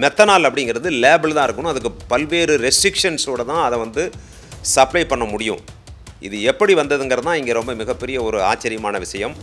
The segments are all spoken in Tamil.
மெத்தனால் அப்படிங்கிறது லேபிள் தான் இருக்கணும். அதுக்கு பல்வேறு ரெஸ்ட்ரிக்ஷன்ஸோடு தான் அதை வந்து சப்ளை பண்ண முடியும். இது எப்படி வந்ததுங்கிறது தான் இங்கே ரொம்ப மிகப்பெரிய ஒரு ஆச்சரியமான விஷயம்.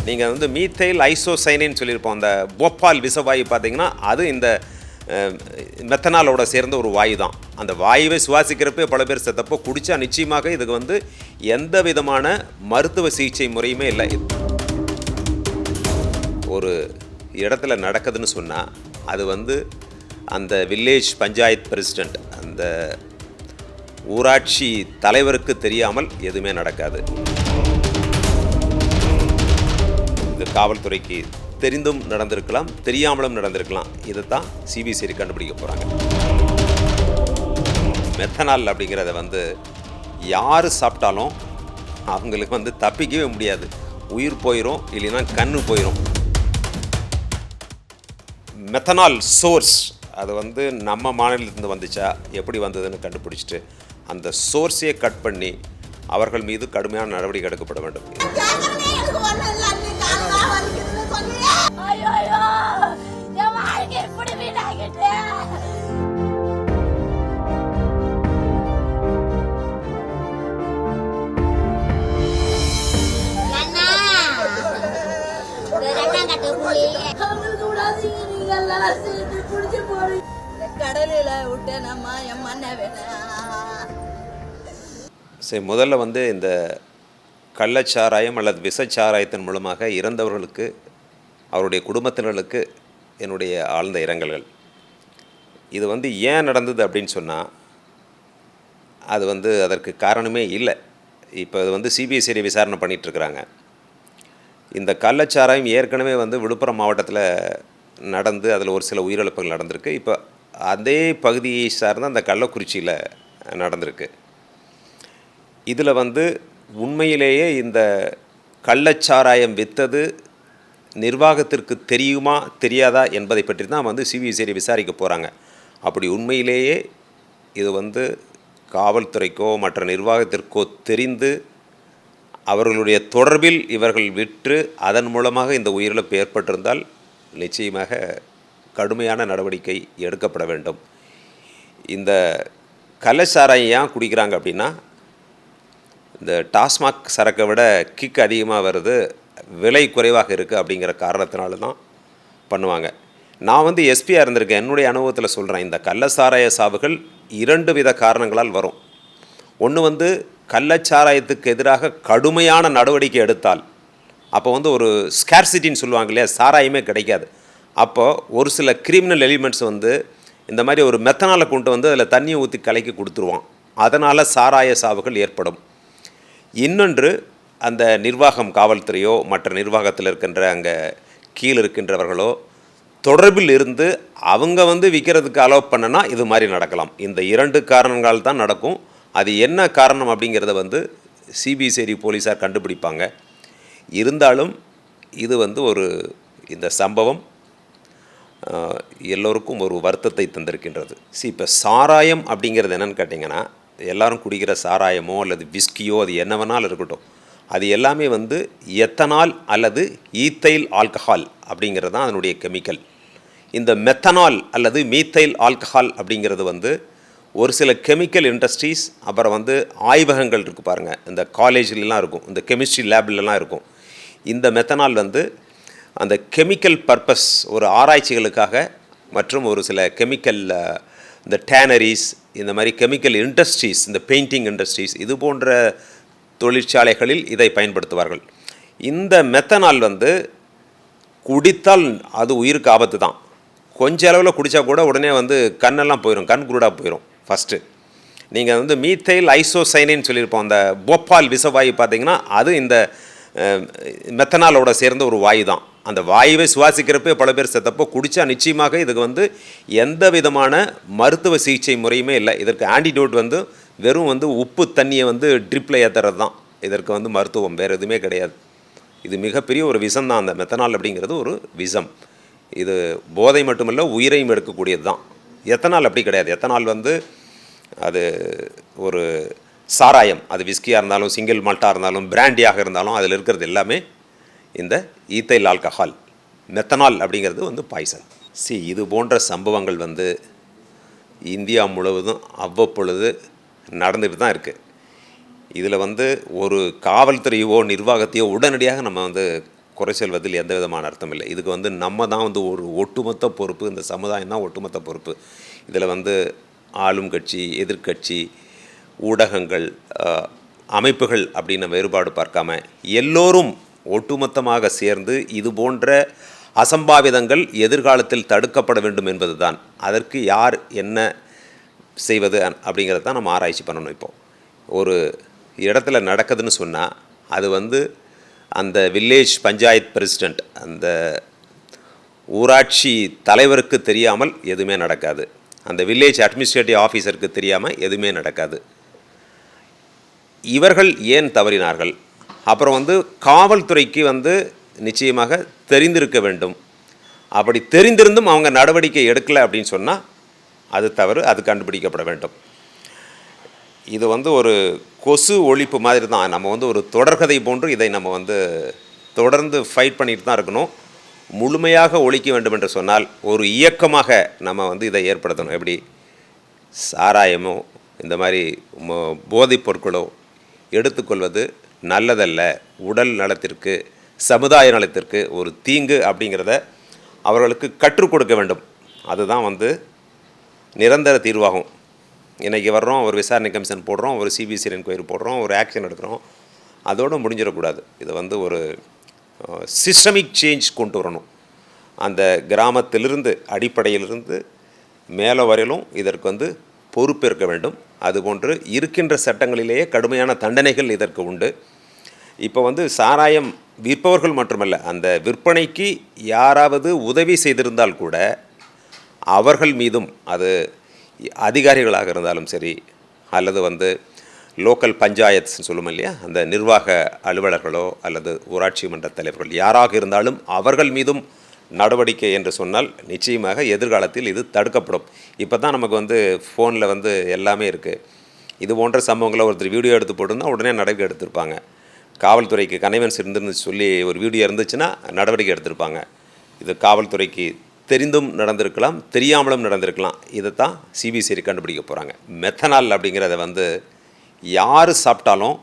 நீங்கள் வந்து மீத்தைல் ஐசோசைனின்னு சொல்லியிருப்போம். அந்த போபால் விஷவாயு பார்த்தீங்கன்னா அது இந்த மெத்தனாலோட சேர்ந்த ஒரு வாயு தான். அந்த வாயுவை சுவாசிக்கிறப்ப பல பேர் செத்தப்போ குடித்தா நிச்சயமாக இதுக்கு வந்து எந்த விதமான மருத்துவ சிகிச்சை முறையுமே இல்லை. ஒரு இடத்துல நடக்குதுன்னு சொன்னால் அது வந்து அந்த வில்லேஜ் பஞ்சாயத்து பிரசிடெண்ட், அந்த ஊராட்சி தலைவருக்கு தெரியாமல் எதுவுமே நடக்காது. இது காவல்துறைக்கு தெரிந்தும் நடந்திருக்கலாம், தெரியாமலும் நடந்திருக்கலாம். இதை தான் சிபிசிஐடி கண்டுபிடிக்க போகிறாங்க. மெத்தனால் அப்படிங்கிறத வந்து யார் சாப்பிட்டாலும் அவங்களுக்கு வந்து தப்பிக்கவே முடியாது. உயிர் போயிடும், இல்லைன்னா கண்ணு போயிடும். மெத்தனால் சோர்ஸ் அது வந்து நம்ம மாநிலத்திலிருந்து வந்துச்சா, எப்படி வந்ததுன்னு கண்டுபிடிச்சிட்டு அந்த சோர்ஸையே கட் பண்ணி அவர்கள் மீது கடுமையான நடவடிக்கை எடுக்கப்பட வேண்டும். சரி, முதல்ல வந்து இந்த கள்ளச்சாராயம் அல்லது விஷச்சாராயத்தின் மூலமாக இறந்தவர்களுக்கு, அவருடைய குடும்பத்தினர்களுக்கு என்னுடைய ஆழ்ந்த இரங்கல்கள். இது வந்து ஏன் நடந்தது அப்படின்னு சொன்னால் அது வந்து அதற்கு காரணமே இல்லை. இப்போ அது வந்து சிபிசிஐடி விசாரணை பண்ணிகிட்ருக்குறாங்க. இந்த கள்ளச்சாராயம் ஏற்கனவே வந்து விழுப்புரம் மாவட்டத்தில் நடந்து அதில் ஒரு சில உயிரிழப்புகள் நடந்திருக்கு. இப்போ அதே பகுதியை சார்ந்த அந்த கள்ளக்குறிச்சியில் நடந்திருக்கு. இதில் வந்து உண்மையிலேயே இந்த கள்ளச்சாராயம் விற்றது நிர்வாகத்திற்கு தெரியுமா தெரியாதா என்பதை பற்றி தான் வந்து சிபிசிஐடி விசாரிக்க போகிறாங்க. அப்படி உண்மையிலேயே இது வந்து காவல்துறைக்கோ மற்ற நிர்வாகத்திற்கோ தெரிந்து அவர்களுடைய தொடர்பில் இவர்கள் விற்று அதன் மூலமாக இந்த உயிரிழப்பு ஏற்பட்டிருந்தால் நிச்சயமாக கடுமையான நடவடிக்கை எடுக்கப்பட வேண்டும். இந்த கள்ளச்சாராயம் ஏன் குடிக்கிறாங்க அப்படின்னா, இந்த டாஸ்மாக் சரக்கை விட கிக் அதிகமாக வருது, விலை குறைவாக இருக்குது அப்படிங்கிற காரணத்தினால தான் பண்ணுவாங்க. நான் வந்து எஸ்பியாக இருந்திருக்கேன். என்னுடைய அனுபவத்தில் சொல்கிறேன். இந்த கள்ளச்சாராய சாவுகள் 2 வித காரணங்களால் வரும். ஒன்று வந்து கள்ளச்சாராயத்துக்கு எதிராக கடுமையான நடவடிக்கை எடுத்தால், அப்போ வந்து ஒரு ஸ்கேர்சிட்டின்னு சொல்லுவாங்க இல்லையா, சாராயமே கிடைக்காது. அப்போ ஒரு சில கிரிமினல் எலிமெண்ட்ஸ் வந்து இந்த மாதிரி ஒரு மெத்தனாலை கொண்டு வந்து அதில் தண்ணியை ஊற்றி கலக்கி கொடுத்துருவான். அதனால் சாராய சாவுகள் ஏற்படும். இன்னொன்று, அந்த நிர்வாகம், காவல்துறையோ மற்ற நிர்வாகத்தில் இருக்கின்ற அங்கே கீழே இருக்கின்றவர்களோ தொடர்பில் இருந்து அவங்க வந்து விற்கிறதுக்கு அலோவ் பண்ணனா இது மாதிரி நடக்கலாம். இந்த 2 காரணங்கள் தான் நடக்கும். அது என்ன காரணம் அப்படிங்கிறத வந்து சிபிசிஐடி போலீஸார் கண்டுபிடிப்பாங்க. இருந்தாலும் இது வந்து இந்த சம்பவம் எல்லோருக்கும் ஒரு வருத்தத்தை தந்திருக்கின்றது. இப்போ சாராயம் அப்படிங்கிறது என்னென்னு கேட்டிங்கன்னா, எல்லோரும் குடிக்கிற சாராயமோ அல்லது விஸ்கியோ அது என்ன வேணாலும் இருக்கட்டும், அது எல்லாமே வந்து எத்தனால் அல்லது ஈத்தைல் ஆல்கஹால் அப்படிங்கிறது தான் அதனுடைய கெமிக்கல். இந்த மெத்தனால் அல்லது மீத்தைல் ஆல்கஹால் அப்படிங்கிறது வந்து ஒரு சில கெமிக்கல் இண்டஸ்ட்ரீஸ், அப்புறம் வந்து ஆய்வகங்கள் இருக்குது பாருங்கள், இந்த காலேஜ்லாம் இருக்கும், இந்த கெமிஸ்ட்ரி லேப்லலாம் இருக்கும். இந்த மெத்தனால் வந்து அந்த கெமிக்கல் பர்பஸ், ஒரு ஆராய்ச்சிகளுக்காக மற்றும் ஒரு சில கெமிக்கல் இந்த டேனரிஸ், இந்த மாதிரி கெமிக்கல் இண்டஸ்ட்ரீஸ், இந்த பெயிண்டிங் இண்டஸ்ட்ரீஸ், இது போன்ற தொழிற்சாலைகளில் இதை பயன்படுத்துவார்கள். இந்த மெத்தனால் வந்து குடித்தால் அது உயிருக்கு ஆபத்து தான். கொஞ்ச அளவில் குடித்தா கூட உடனே வந்து கண்ணெல்லாம் போயிடும், கண் குருடாக போயிடும். ஃபஸ்ட்டு நீங்கள் வந்து மீத்தைல் ஐசோசைனின்னு சொல்லியிருப்போம். அந்த போபால் விஷவாயு பார்த்தீங்கன்னா அது இந்த மெத்தனாலோட சேர்ந்த ஒரு வாயு தான். அந்த வாயுவை சுவாசிக்கிறப்ப பல பேர் செத்தப்போ குடித்தா நிச்சயமாக இதுக்கு வந்து எந்த விதமான மருத்துவ சிகிச்சை முறையுமே இல்லை. இதற்கு ஆன்டிடோட் வந்து வெறும் வந்து உப்பு தண்ணியை வந்து ட்ரிப்பில் ஏற்றுறது தான் இதற்கு வந்து மருத்துவம், வேறு எதுவுமே கிடையாது. இது மிகப்பெரிய ஒரு விஷம் தான். அந்த மெத்தனால் அப்படிங்கிறது ஒரு விஷம். இது போதை மட்டுமல்ல, உயிரையும் எடுக்கக்கூடியது தான். எத்தனால் அப்படி கிடையாது. எத்தனால் வந்து அது ஒரு சாராயம், அது விஸ்கியாக இருந்தாலும் சிங்கிள் மால்ட்டாக இருந்தாலும் பிராண்டியாக இருந்தாலும் அதில் இருக்கிறது எல்லாமே இந்த ஈத்தைல் ஆல்கஹால், மெத்தனால் அப்படிங்கிறது வந்து பாய்சன். இது போன்ற சம்பவங்கள் வந்து இந்தியா முழுவதும் அவ்வப்பொழுது நடந்துட்டு தான் இருக்குது. இதில் வந்து ஒரு காவல்துறையோ நிர்வாகத்தையோ உடனடியாக நம்ம வந்து குறை சொல்வதில் எந்த விதமான அர்த்தம் இல்லை. இதுக்கு வந்து நம்ம தான் வந்து ஒரு ஒட்டுமொத்த பொறுப்பு, இந்த சமுதாயம் தான் ஒட்டுமொத்த பொறுப்பு. இதில் வந்து ஆளும் கட்சி, எதிர்க்கட்சி, ஊடகங்கள், அமைப்புகள் அப்படின்னு வேறுபாடு பார்க்காம எல்லோரும் ஒட்டுமொத்தமாக சேர்ந்து இது போன்ற அசம்பாவிதங்கள் எதிர்காலத்தில் தடுக்கப்பட வேண்டும் என்பது தான். அதற்கு யார் என்ன செய்வது அப்படிங்கிறது தான் நம்ம ஆராய்ச்சி பண்ணணும். இப்போது ஒரு இடத்துல நடக்குதுன்னு சொன்னால் அது வந்து அந்த வில்லேஜ் பஞ்சாயத்து பிரசிடெண்ட், அந்த ஊராட்சி தலைவருக்கு தெரியாமல் எதுவுமே நடக்காது. அந்த வில்லேஜ் அட்மினிஸ்ட்ரேட்டிவ் ஆஃபீஸருக்கு தெரியாமல் எதுவுமே நடக்காது. இவர்கள் ஏன் தவறினார்கள்? அப்புறம் வந்து காவல்துறைக்கு வந்து நிச்சயமாக தெரிந்திருக்க வேண்டும். அப்படி தெரிந்திருந்தும் அவங்க நடவடிக்கை எடுக்கலை அப்படின்னு சொன்னால் அது தவறு, அது கண்டுபிடிக்கப்பட வேண்டும். இது வந்து ஒரு கொசு ஒழிப்பு மாதிரி தான். நம்ம வந்து ஒரு தொடர்கதை போன்று இதை நம்ம வந்து தொடர்ந்து ஃபைட் பண்ணிட்டு தான் இருக்கணும். முழுமையாக ஒழிக்க வேண்டும் என்று சொன்னால் ஒரு இயக்கமாக நம்ம வந்து இதை ஏற்படுத்தணும். எப்படி சாராயமோ இந்த மாதிரி போதைப் பொருட்களோ எடுத்துக்கொள்வது நல்லதல்ல, உடல் நலத்திற்கு சமுதாய நலத்திற்கு ஒரு தீங்கு அப்படிங்கிறத அவர்களுக்கு கற்றுக் கொடுக்க வேண்டும். அதுதான் வந்து நிரந்தர தீர்வாகும். இன்றைக்கி வர்றோம், ஒரு விசாரணை கமிஷன் போடுறோம், ஒரு சிபிசிஐடி என்கொயரி போடுறோம், ஒரு ஆக்ஷன் எடுக்கிறோம், அதோடு முடிஞ்சிடக்கூடாது. இது வந்து ஒரு சிஸ்டமிக் சேஞ்ச் கொண்டு வரணும். அந்த கிராமத்திலிருந்து அடிப்படையிலிருந்து மேலே வரையிலும் இதற்கு வந்து பொறுப்பேற்க வேண்டும். அதுபோன்று இருக்கின்ற சட்டங்களிலேயே கடுமையான தண்டனைகள் இதற்கு உண்டு. இப்போ வந்து சாராயம் விற்பவர்கள் மட்டுமல்ல, அந்த விற்பனைக்கு யாராவது உதவி செய்திருந்தால் கூட அவர்கள் மீதும், அது அதிகாரிகளாக இருந்தாலும் சரி அல்லது வந்து லோக்கல் பஞ்சாயத்ஸ்ன்னு சொல்லுவோம் இல்லையா, அந்த நிர்வாக அலுவலர்களோ அல்லது ஊராட்சி மன்ற தலைவர்கள் யாராக இருந்தாலும் அவர்கள் மீதும் நடவடிக்கை என்று சொன்னால் நிச்சயமாக எதிர்காலத்தில் இது தடுக்கப்படும். இப்போ தான் நமக்கு வந்து ஃபோனில் வந்து எல்லாமே இருக்குது. இது போன்ற சம்பவங்களை ஒருத்தர் வீடியோ எடுத்து போட்டுருந்தால் உடனே நடவடிக்கை எடுத்திருப்பாங்க. காவல்துறைக்கு கனைவன்ஸ் இருந்துன்னு சொல்லி ஒரு வீடியோ இருந்துச்சுன்னா நடவடிக்கை எடுத்திருப்பாங்க. இது காவல்துறைக்கு தெரிந்தும் நடந்திருக்கலாம், தெரியாமலும் நடந்திருக்கலாம். இதை தான் சிபிசிஐடி கண்டுபிடிக்க போகிறாங்க. மெத்தனால் அப்படிங்கிறத வந்து யார் சாப்பிட்டாலும்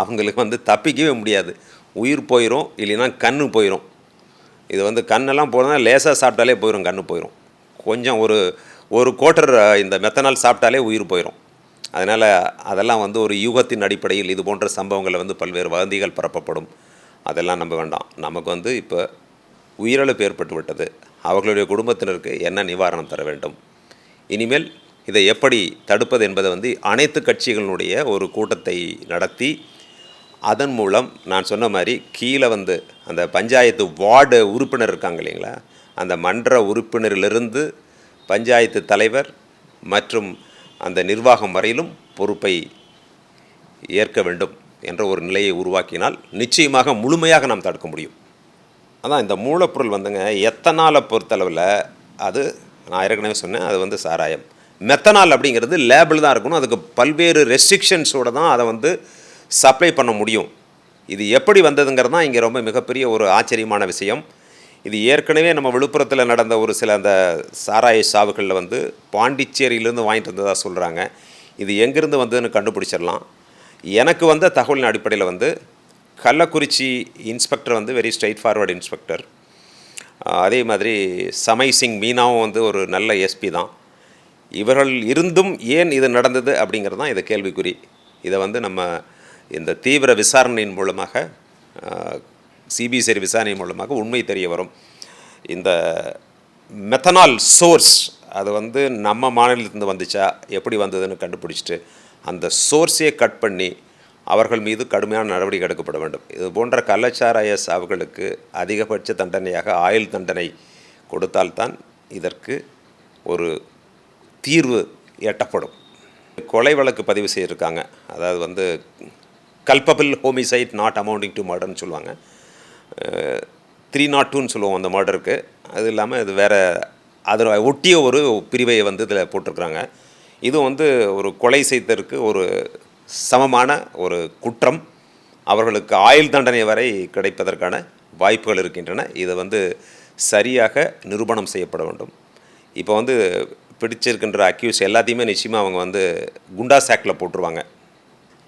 அவங்களுக்கு வந்து தப்பிக்கவே முடியாது. உயிர் போயிடும், இல்லைன்னா கண்ணு போயிடும். இது வந்து கண்ணெல்லாம் போகிறதுனா லேசாக சாப்பிட்டாலே போயிடும், கண்ணு போயிடும். கொஞ்சம் ஒரு குவார்ட்டர் இந்த மெத்தனால் சாப்பிட்டாலே உயிர் போயிடும். அதனால் அதெல்லாம் வந்து ஒரு யூகத்தின் அடிப்படையில் இது போன்ற சம்பவங்களில் வந்து பல்வேறு வதந்திகள் பரப்பப்படும். அதெல்லாம் நம்ப வேண்டாம். நமக்கு வந்து இப்போ உயிரிழப்பு ஏற்பட்டு விட்டது. அவர்களுடைய குடும்பத்தினருக்கு என்ன நிவாரணம் தர வேண்டும், இனிமேல் இதை எப்படி தடுப்பது என்பதை வந்து அனைத்து கட்சிகளுடைய ஒரு கூட்டத்தை நடத்தி அதன் மூலம் நான் சொன்ன மாதிரி கீழே வந்து அந்த பஞ்சாயத்து வார்டு உறுப்பினர் இருக்காங்க இல்லைங்களா, அந்த மன்ற உறுப்பினரிலிருந்து பஞ்சாயத்து தலைவர் மற்றும் அந்த நிர்வாகம் வரையிலும் பொறுப்பை ஏற்க வேண்டும் என்ற ஒரு நிலையை உருவாக்கினால் நிச்சயமாக முழுமையாக நாம் தடுக்க முடியும். அதான் இந்த மூலப்பொருள் வந்துங்க எத்தனாலை பொறுத்தளவில் அது நான் ஏற்கனவே சொன்னேன், அது வந்து சாராயம். மெத்தனால் அப்படிங்கிறது லேபிள் தான் இருக்கணும். அதுக்கு பல்வேறு ரெஸ்ட்ரிக்ஷன்ஸோடு தான் அதை வந்து சப்ளை பண்ண முடியும். இது எப்படி வந்ததுங்கிறது தான் இங்கே ரொம்ப மிகப்பெரிய ஒரு ஆச்சரியமான விஷயம். இது ஏற்கனவே நம்ம விழுப்புரத்தில் நடந்த ஒரு சில அந்த சாராய சாவுகளில் வந்து பாண்டிச்சேரியிலேருந்து வாங்கிட்டு வந்ததாக சொல்கிறாங்க. இது எங்கேருந்து வந்ததுன்னு கண்டுபிடிச்சிடலாம். எனக்கு வந்த தகவலின் அடிப்படையில் வந்து கள்ளக்குறிச்சி இன்ஸ்பெக்டர் வந்து வெரி ஸ்ட்ரைட் ஃபார்வர்டு இன்ஸ்பெக்டர். அதே மாதிரி சமய் சிங் மீனாவும் வந்து ஒரு நல்ல எஸ்பி தான். இவர்கள் இருந்தும் ஏன் இது நடந்தது அப்படிங்கிறது தான் இதை கேள்விக்குறி. இதை வந்து நம்ம இந்த தீவிர விசாரணையின் மூலமாக, சிபிசிஐடி விசாரணை மூலமாக உண்மை தெரிய வரும். இந்த மெத்தனால் சோர்ஸ் அது வந்து நம்ம மாநிலத்திலேருந்து வந்துச்சா, எப்படி வந்ததுன்னு கண்டுபிடிச்சிட்டு அந்த சோர்ஸே கட் பண்ணி அவர்கள் மீது கடுமையான நடவடிக்கை எடுக்கப்பட வேண்டும். இது போன்ற கள்ளச்சாராய சாவுகளுக்கு அதிகபட்ச தண்டனையாக ஆயுள் தண்டனை கொடுத்தால்தான் இதற்கு ஒரு தீர்வு எட்டப்படும். கொலை வழக்கு பதிவு செய்திருக்காங்க. அதாவது வந்து culpable homicide not amounting to மர்டர்னு சொல்லுவாங்க. 302ன்னு சொல்லுவோம் அந்த மர்டருக்கு. அது இல்லாமல் இது வேறு அதை ஒட்டிய ஒரு பிரிவை வந்து இதில் போட்டிருக்கிறாங்க. இது வந்து ஒரு கொலை செய்ததற்கு ஒரு சமமான ஒரு குற்றம். அவர்களுக்கு ஆயுள் தண்டனை வரை கிடைப்பதற்கான வாய்ப்புகள் இருக்கின்றன. இதை வந்து சரியாக நிரூபணம் செய்யப்பட வேண்டும். இப்போ வந்து பிடிச்சிருக்கின்ற அக்யூஸ் எல்லாத்தையுமே நிச்சயமாக அவங்க வந்து குண்டாஸ் ஆக்டில் போட்டுருவாங்க.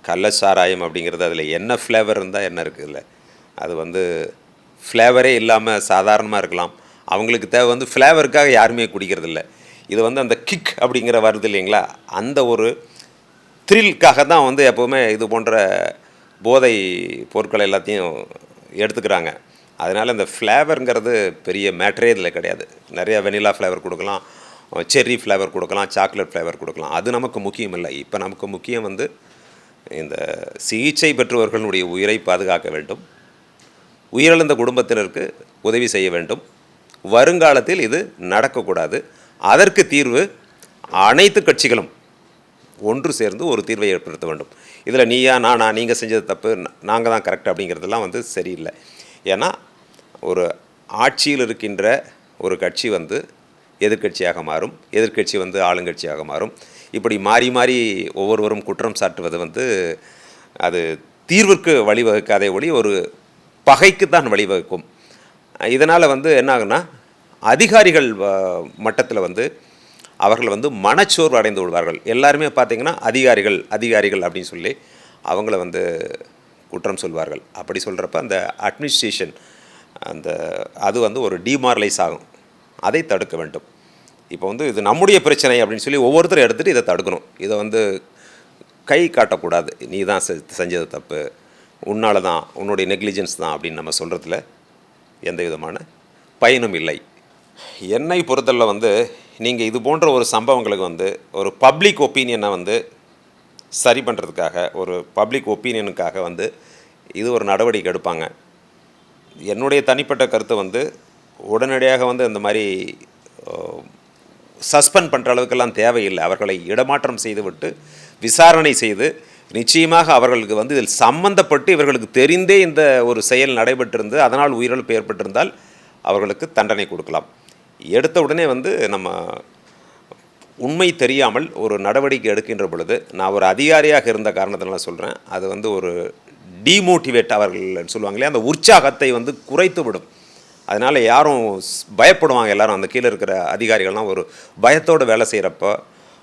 கள்ளச்சாராயம் அப்படிங்கிறது அதில் என்ன ஃப்ளேவர் இருந்தால் என்ன இருக்குதுல்ல, அது வந்து ஃப்ளேவரே இல்லாமல் சாதாரணமாக இருக்கலாம். அவங்களுக்கு தேவை வந்து ஃப்ளேவருக்காக யாருமே குடிக்கிறதில்ல. இது வந்து அந்த கிக் அப்படிங்கிற வருது இல்லைங்களா, அந்த ஒரு த்ரில்காக தான் வந்து எப்போவுமே இது போன்ற போதை பொருட்கள் எல்லாத்தையும் எடுத்துக்கிறாங்க. அதனால் இந்த ஃப்ளேவருங்கிறது பெரிய மேட்டரே இதில் கிடையாது. நிறையா வெனிலா ஃப்ளேவர் கொடுக்கலாம், செர்ரி ஃப்ளேவர் கொடுக்கலாம், சாக்லேட் ஃப்ளேவர் கொடுக்கலாம். அது நமக்கு முக்கியம் இல்லை. இப்போ நமக்கு முக்கியம் வந்து இந்த சிகிச்சை பெற்றவர்களுடைய உயிரை பாதுகாக்க வேண்டும், உயிரிழந்த குடும்பத்தினருக்கு உதவி செய்ய வேண்டும். வருங்காலத்தில் இது நடக்கக்கூடாது. அதற்கு தீர்வு அனைத்து கட்சிகளும் ஒன்று சேர்ந்து ஒரு தீர்வை ஏற்படுத்த வேண்டும். இதில் நீயா நானா, நீங்கள் செஞ்சது தப்பு, நாங்கள் தான் கரெக்ட் அப்படிங்கிறதெல்லாம் வந்து சரியில்லை. ஏன்னா ஒரு ஆட்சியில் இருக்கின்ற ஒரு கட்சி வந்து எதிர்க்கட்சியாக மாறும், எதிர்க்கட்சி வந்து ஆளுங்கட்சியாக மாறும். இப்படி மாறி மாறி ஒவ்வொருவரும் குற்றம் சாட்டுவது வந்து அது தீர்விற்கு வழிவகுக்காதே ஒளி ஒரு பகைக்கு தான் வழிவகுக்கும். இதனால் வந்து என்ன ஆகுன்னா, அதிகாரிகள் மட்டத்தில் வந்து அவர்கள் வந்து மனச்சோர்வு அடைந்து விடுவார்கள். எல்லாருமே பார்த்திங்கன்னா அதிகாரிகள் அப்படின்னு சொல்லி அவங்கள வந்து குற்றம் சொல்வார்கள். அப்படி சொல்கிறப்ப அந்த அட்மினிஸ்ட்ரேஷன் அது வந்து ஒரு டிமாரலைஸ் ஆகும். அதை தடுக்க வேண்டும். இப்போ வந்து இது நம்முடைய பிரச்சனை அப்படின்னு சொல்லி ஒவ்வொருத்தரும் எடுத்துகிட்டு இதை தடுக்கணும். இதை வந்து கை காட்டக்கூடாது. நீ தான் செஞ்சது தப்பு, உன்னால தான், உன்னுடைய நெக்லிஜென்ஸ் தான் அப்படின்னு நம்ம சொல்கிறதுல எந்த விதமான பயனும் இல்லை. என்னை பொறுத்தல வந்து நீங்கள் இது போன்ற ஒரு சம்பவங்களுக்கு வந்து ஒரு பப்ளிக் ஒப்பீனியனை வந்து சரி பண்ணுறதுக்காக, ஒரு பப்ளிக் ஒப்பீனியனுக்காக வந்து இது ஒரு நடவடிக்கை எடுப்பாங்க. என்னுடைய தனிப்பட்ட கருத்து வந்து உடனடியாக வந்து இந்த மாதிரி சஸ்பெண்ட் பண்ணுற அளவுக்கெல்லாம் தேவையில்லை. அவர்களை இடமாற்றம் செய்துவிட்டு விசாரணை செய்து நிச்சயமாக அவர்களுக்கு வந்து இதில் சம்பந்தப்பட்டு இவர்களுக்கு தெரிந்தே இந்த ஒரு செயல் நடைபெற்றிருந்து அதனால் உயிரிழப்பு ஏற்பட்டிருந்தால் அவர்களுக்கு தண்டனை கொடுக்கலாம். எடுத்த உடனே வந்து நம்ம உண்மை தெரியாமல் ஒரு நடவடிக்கை எடுக்கின்ற பொழுது, நான் ஒரு அதிகாரியாக இருந்த காரணத்தினால சொல்கிறேன், அது வந்து ஒரு டிமோட்டிவேட் அவர்கள் சொல்லுவாங்க இல்லையா, அந்த உற்சாகத்தை வந்து குறைத்து விடும். அதனால் யாரும் பயப்படுவாங்க. எல்லாரும் அந்த கீழே இருக்கிற அதிகாரிகள்லாம் ஒரு பயத்தோடு வேலை செய்கிறப்போ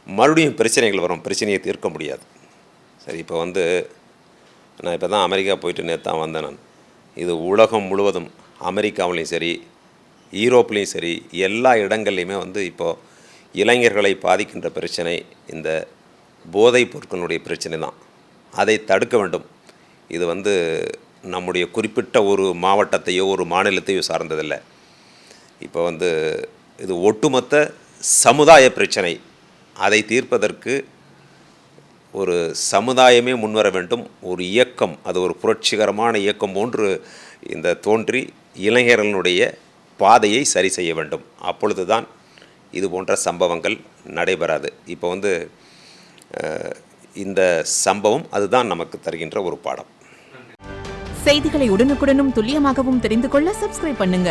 மறுபடியும் பிரச்சனைகள் வரும், பிரச்சனையை தீர்க்க முடியாது. சரி, இப்போ வந்து நான் இப்போ தான் அமெரிக்கா போயிட்டு நேற்று தான் வந்தேன். நான் இது உலகம் முழுவதும், அமெரிக்காவிலையும் சரி, ஈரோப்லேயும் சரி, எல்லா இடங்கள்லையுமே வந்து இப்போது இளைஞர்களை பாதிக்கின்ற பிரச்சனை இந்த போதைப் பொருட்களுடைய பிரச்சனை தான். அதை தடுக்க வேண்டும். இது வந்து நம்முடைய குறிப்பிட்ட ஒரு மாவட்டத்தையோ ஒரு மாநிலத்தையோ சார்ந்ததில்லை. இப்போ வந்து இது ஒட்டுமொத்த சமுதாய பிரச்சனை. அதை தீர்ப்பதற்கு ஒரு சமுதாயமே முன்வர வேண்டும். ஒரு இயக்கம், அது ஒரு புரட்சிகரமான இயக்கம் போன்று இந்த தோன்றி இளைஞர்களுடைய பாதையை சரி செய்ய வேண்டும். அப்பொழுது தான் இது போன்ற சம்பவங்கள் நடைபெறாது. இப்போ வந்து இந்த சம்பவம் அதுதான் நமக்கு தருகின்ற ஒரு பாடம். செய்திகளை உடனுக்குடனும் துல்லியமாகவும் தெரிந்து கொள்ள சப்ஸ்கிரைப் பண்ணுங்க.